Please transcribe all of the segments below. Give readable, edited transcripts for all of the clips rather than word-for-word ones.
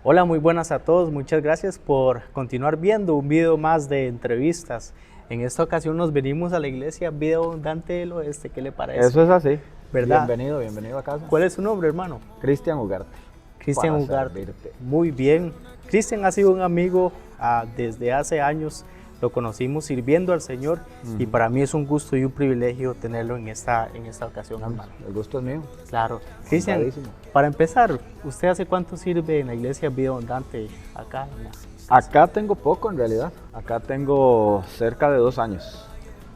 Hola, muy buenas a todos. Muchas gracias por continuar viendo un video más de entrevistas. En esta ocasión nos venimos a la iglesia Vida Abundante del Oeste. ¿Qué le parece? Eso es así. ¿Verdad? Bienvenido a casa. ¿Cuál es su nombre, hermano? Cristian Ugarte. Cristian Para Ugarte. servirte. Muy bien. Cristian ha sido un amigo desde hace años. Lo conocimos sirviendo al Señor y para mí es un gusto y un privilegio tenerlo en esta ocasión, hermano. El gusto es mío. Claro. Cristian, Honradísimo. para empezar, ¿usted hace cuánto sirve en la iglesia Vida Abundante acá en la Acá tengo poco en realidad. Acá tengo cerca de 2 años.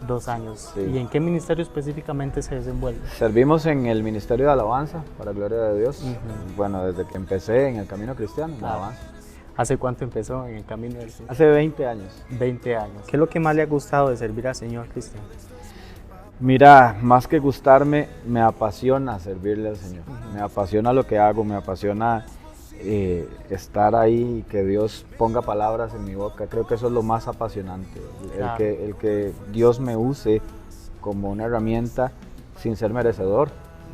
2 años? Sí. ¿Y en qué ministerio específicamente se desenvuelve? Servimos en el Ministerio de Alabanza, para gloria de Dios. Ujú. Bueno, desde que empecé en el camino cristiano, en la Claro. alabanza. ¿Hace cuánto empezó en el camino del Señor? Hace 20 años. 20 años. ¿Qué es lo que más le ha gustado de servir al Señor, Cristian? Mira, más que gustarme, me apasiona servirle al Señor. Ujú. Me apasiona lo que hago, me apasiona estar ahí y que Dios ponga palabras en mi boca. Creo que eso es lo más apasionante. Claro. El que Dios me use como una herramienta sin ser merecedor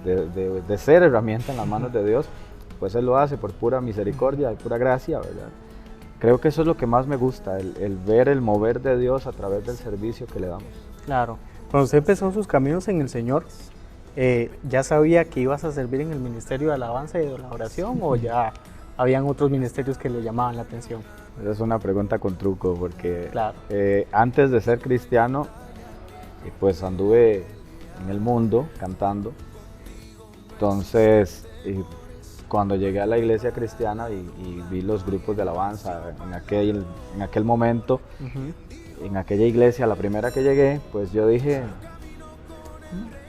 de ser herramienta en las manos de Dios, pues Él lo hace por pura misericordia y pura gracia, ¿verdad? Creo que eso es lo que más me gusta, el ver el mover de Dios a través del servicio que le damos. Claro. Cuando usted empezó sus caminos en el Señor, ¿ya sabía que ibas a servir en el ministerio de alabanza y de la oración o ya habían otros ministerios que le llamaban la atención? Esa es una pregunta con truco porque Claro. antes de ser cristiano, pues anduve en el mundo cantando. Entonces, cuando llegué a la iglesia cristiana y vi los grupos de alabanza en aquel momento, Ujú. en aquella iglesia, la primera que llegué, pues yo dije,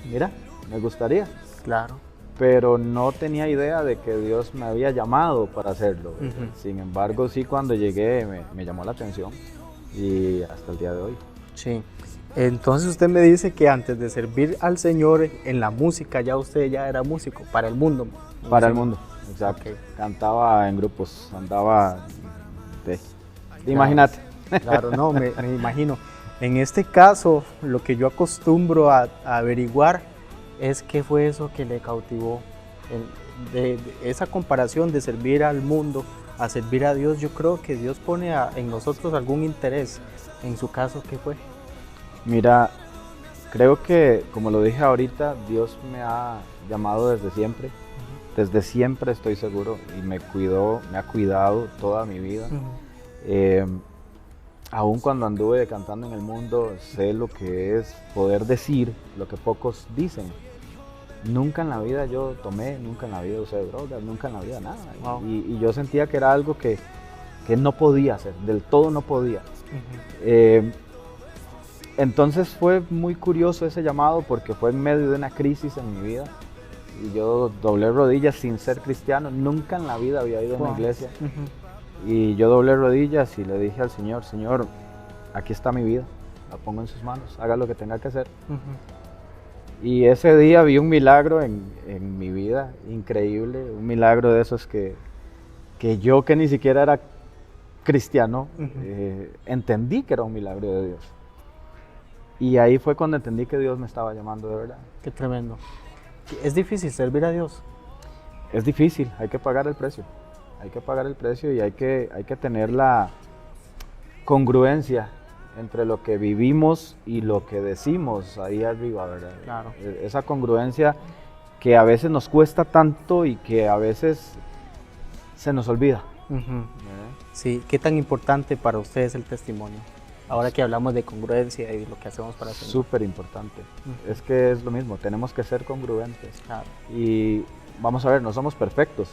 mira, me gustaría, Claro. pero no tenía idea de que Dios me había llamado para hacerlo. Ujú. Sin embargo, sí, cuando llegué me llamó la atención y hasta el día de hoy. Sí. Entonces usted me dice que antes de servir al Señor en la música, usted ya era músico para el mundo. Para el mundo, exacto. Ok. Cantaba en grupos, andaba imagínate. Claro, no, me imagino. En este caso, lo que yo acostumbro a averiguar es qué fue eso que le cautivó. De esa comparación de servir al mundo a servir a Dios, yo creo que Dios pone en nosotros algún interés. En su caso, ¿qué fue? Mira, creo que, como lo dije ahorita, Dios me ha llamado desde siempre. Desde siempre estoy seguro y me ha cuidado toda mi vida. Aún cuando anduve cantando en el mundo, sé lo que es poder decir lo que pocos dicen. Nunca en la vida yo tomé, nunca en la vida usé drogas, nunca en la vida nada. Wow. Y yo sentía que era algo que no podía hacer, del todo no podía. Entonces fue muy curioso ese llamado porque fue en medio de una crisis en mi vida. Y yo doblé rodillas sin ser cristiano, nunca en la vida había ido a una iglesia. Y yo doblé rodillas y le dije al Señor, Señor, aquí está mi vida, la pongo en sus manos, haga lo que tenga que hacer. Y ese día vi un milagro en mi vida, increíble, un milagro de esos que yo que ni siquiera era cristiano, entendí que era un milagro de Dios. Y ahí fue cuando entendí que Dios me estaba llamando de verdad. Qué tremendo. Es difícil servir a Dios. Es difícil, hay que pagar el precio. Hay que pagar el precio y hay que tener la congruencia entre lo que vivimos y lo que decimos ahí arriba, ¿verdad? Claro. Esa congruencia que a veces nos cuesta tanto y que a veces se nos olvida. Sí, ¿qué tan importante para ustedes el testimonio? Ahora que hablamos de congruencia y de lo que hacemos para hacer. Súper importante. Es que es lo mismo, tenemos que ser congruentes. Claro. Y vamos a ver, no somos perfectos.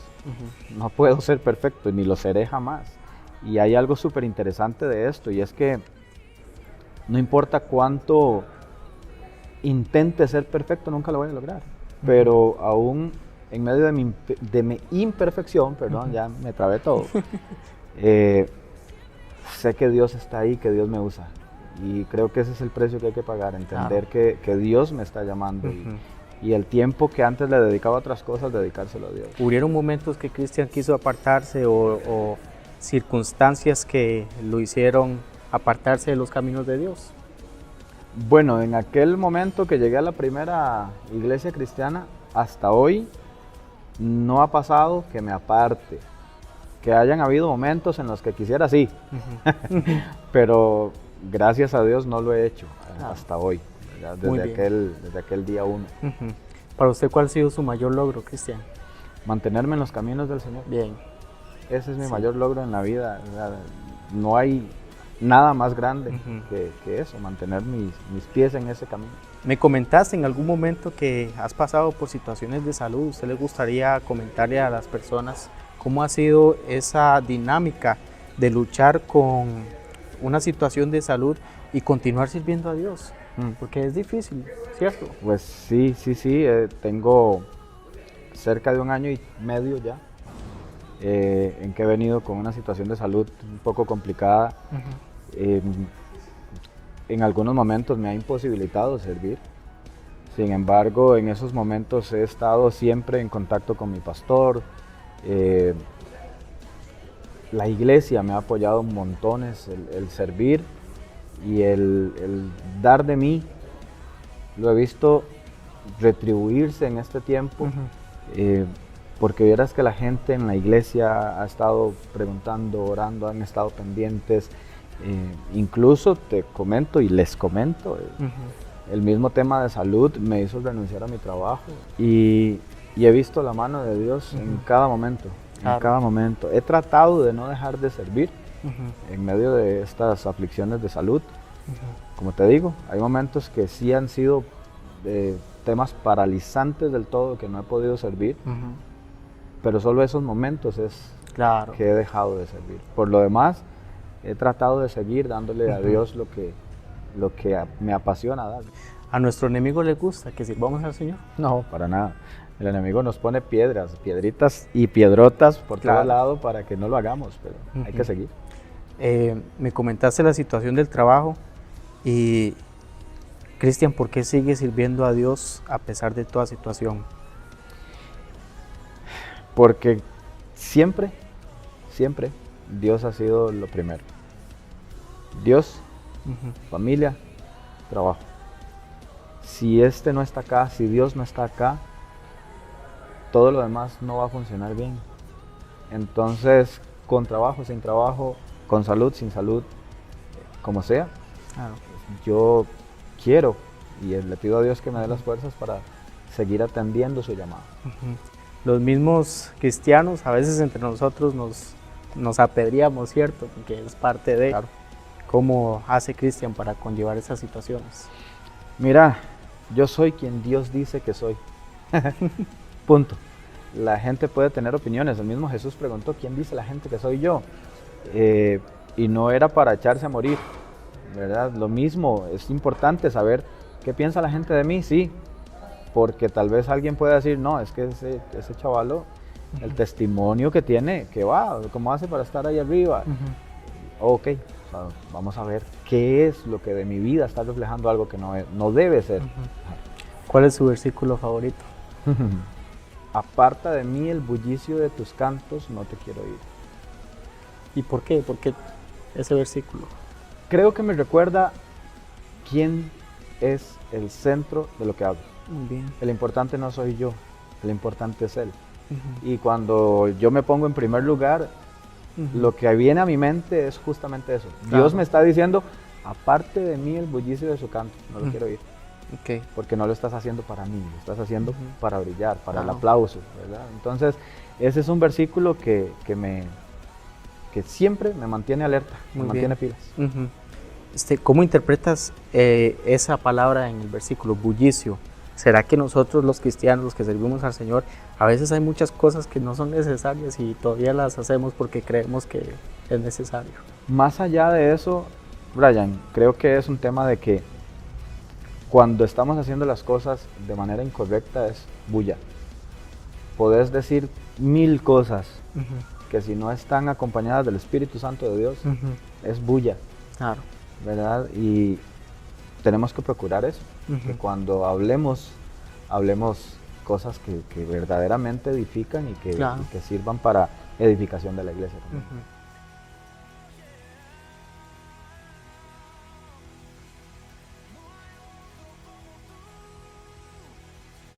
No puedo ser perfecto, ni lo seré jamás. Y hay algo súper interesante de esto, y es que no importa cuánto intente ser perfecto, nunca lo voy a lograr. Pero aún en medio de mi imperfección, perdón, ya me trabé todo, sé que Dios está ahí, que Dios me usa. Y creo que ese es el precio que hay que pagar, entender que Dios me está llamando. Y el tiempo que antes le dedicaba a otras cosas, dedicárselo a Dios. ¿Hubieron momentos que Cristian quiso apartarse o circunstancias que lo hicieron apartarse de los caminos de Dios? Bueno, en aquel momento que llegué a la primera iglesia cristiana, hasta hoy no ha pasado que me aparte. Que hayan habido momentos en los que quisiera, sí, Ujú. pero gracias a Dios no lo he hecho Ah. hasta hoy, ¿verdad? Muy Desde aquel día 1. Ujú. Para usted, ¿cuál ha sido su mayor logro, Cristian? Mantenerme en los caminos del Señor. Bien. Ese es mi Sí. mayor logro en la vida, ¿verdad? No hay nada más grande Ujú. que eso, mantener mis pies en ese camino. Me comentaste en algún momento que has pasado por situaciones de salud. ¿Usted le gustaría comentarle a las personas cómo ha sido esa dinámica de luchar con una situación de salud y continuar sirviendo a Dios? Porque es difícil, ¿cierto? Pues sí, tengo cerca de 1 año y medio ya en que he venido con una situación de salud un poco complicada. Eh, en algunos momentos me ha imposibilitado servir. Sin embargo, en esos momentos he estado siempre en contacto con mi pastor. La iglesia me ha apoyado montones, el servir y el dar de mí. Lo he visto retribuirse en este tiempo. Porque vieras que la gente en la iglesia ha estado preguntando, orando, han estado pendientes. Incluso te comento y les comento, el mismo tema de salud me hizo renunciar a mi trabajo y he visto la mano de Dios en cada momento, Claro. en cada momento. He tratado de no dejar de servir en medio de estas aflicciones de salud. Como te digo, hay momentos que sí han sido temas paralizantes del todo, que no he podido servir. Pero solo esos momentos es Claro. que he dejado de servir. Por lo demás, he tratado de seguir dándole a Dios lo que me apasiona dar. ¿A nuestro enemigo le gusta que sirvamos al Señor? No, para nada. El enemigo nos pone piedras, piedritas y piedrotas por Claro. todo lado para que no lo hagamos, pero hay que seguir. Me comentaste la situación del trabajo y, Cristian, ¿por qué sigues sirviendo a Dios a pesar de toda situación? Porque siempre Dios ha sido lo primero. Dios, familia, trabajo. Si este no está acá, si Dios no está acá, todo lo demás no va a funcionar bien. Entonces, con trabajo, sin trabajo, con salud, sin salud, como sea, Claro. yo quiero y le pido a Dios que me dé las fuerzas para seguir atendiendo su llamado. Los mismos cristianos, a veces entre nosotros nos apedreamos, ¿cierto? Porque es parte de Claro. cómo hace Cristian para conllevar esas situaciones. Mira, yo soy quien Dios dice que soy. Punto. La gente puede tener opiniones. El mismo Jesús preguntó, ¿quién dice la gente que soy yo? Y no era para echarse a morir, ¿verdad? Lo mismo, es importante saber qué piensa la gente de mí, sí. Porque tal vez alguien pueda decir, no, es que ese chavalo, el testimonio que tiene, que va, ¿cómo hace para estar ahí arriba? Ok, o sea, vamos a ver qué es lo que de mi vida está reflejando algo que no debe ser. ¿Cuál es su versículo favorito? Aparta de mí el bullicio de tus cantos, no te quiero oír. ¿Y por qué? ¿Por qué ese versículo? Creo que me recuerda quién es el centro de lo que hago. Muy bien. El importante no soy yo, el importante es Él. Y cuando yo me pongo en primer lugar, lo que viene a mi mente es justamente eso. Claro. Dios me está diciendo, aparte de mí el bullicio de su canto, no lo quiero oír. Ok. Porque no lo estás haciendo para mí, lo estás haciendo para brillar, para el Claro. aplauso, ¿verdad? Entonces, ese es un versículo que siempre me mantiene alerta, me Muy mantiene bien. pilas. ¿Cómo interpretas esa palabra en el versículo, bullicio? ¿Será que nosotros los cristianos, los que servimos al Señor, a veces hay muchas cosas que no son necesarias y todavía las hacemos porque creemos que es necesario? Más allá de eso, Brian, creo que es un tema de que cuando estamos haciendo las cosas de manera incorrecta es bulla. Podés decir 1000 cosas que si no están acompañadas del Espíritu Santo de Dios, es bulla, Claro. ¿verdad? Y tenemos que procurar eso, que cuando hablemos cosas que verdaderamente edifican y que, Claro. y que sirvan para edificación de la iglesia también.